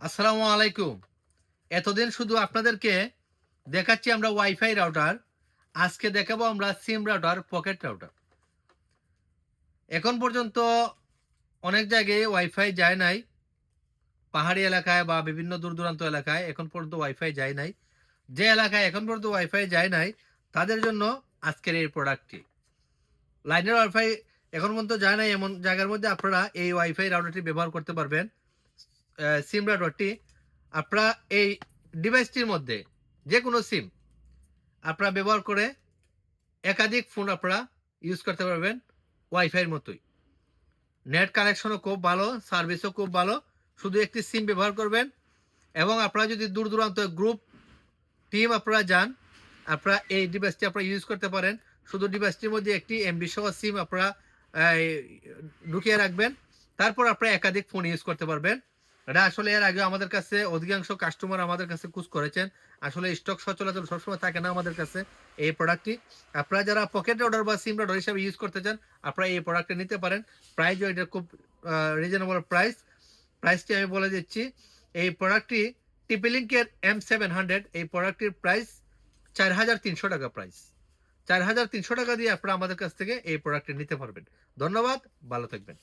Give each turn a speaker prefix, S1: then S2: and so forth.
S1: আসসালামু আলাইকুম। এতদিন শুধু আপনাদেরকে দেখাচ্ছি আমরা ওয়াইফাই রাউটার। আজকে দেখাবো আমরা সিম রাউটার, পকেট রাউটার। এখন পর্যন্ত অনেক জায়গায় ওয়াইফাই যায় নাই। পাহাড়ি এলাকায় বা বিভিন্ন দূর-দূরান্ত এলাকায় এখন পর্যন্ত ওয়াইফাই যায় নাই। যে এলাকায় এখন পর্যন্ত ওয়াইফাই যায় নাই, তাদের জন্য আজকের এই প্রোডাক্টটি। লাইনের ওয়াইফাই এখন পর্যন্ত যায় নাই এমন জায়গার মধ্যে আপনারা এই ওয়াইফাই রাউটারটি ব্যবহার করতে পারবেন। সিম রাউটারটি আপনারা এই ডিভাইসটির মধ্যে যেকোনো সিম আপনারা ব্যবহার করে একাধিক ফোন আপনারা ইউজ করতে পারবেন ওয়াইফাইয়ের মতোই। নেট কানেকশনও খুব ভালো, সার্ভিসও খুব ভালো। শুধু একটি সিম ব্যবহার করবেন এবং আপনারা যদি দূর দূরান্ত গ্রুপ টিম আপনারা যান, আপনারা এই ডিভাইসটি আপনারা ইউজ করতে পারেন। শুধু ডিভাইসটির মধ্যে একটি এমবি সহ সিম আপনারা এই, ঢুকিয়ে রাখবেন। তারপর আপনারা একাধিক ফোন ইউজ করতে পারবেন। এটা আসলে এর আগে আমাদের কাছে অধিকাংশ কাস্টমার আমাদের কাছে খোঁজ করেছেন। আসলে স্টক সচরাচর সবসময় থাকে না আমাদের কাছে এই প্রোডাক্টটি। আপনারা যারা পকেট রাউটার বা সিম রাউটার হিসাবে ইউজ করতে চান, আপনারা এই প্রোডাক্টটি নিতে পারেন। প্রাইসও এটা খুব রিজনেবল প্রাইস। প্রাইসটি আমি বলে দিচ্ছি। এই প্রোডাক্টটি টিপি-লিংকের M700 এই প্রোডাক্টটির প্রাইস ৳৪,৩০০ প্রাইস। ৳৪,৩০০ দিয়ে আপনারা আমাদের কাছ থেকে এই প্রোডাক্টটি নিতে পারবেন। ধন্যবাদ, ভালো থাকবেন।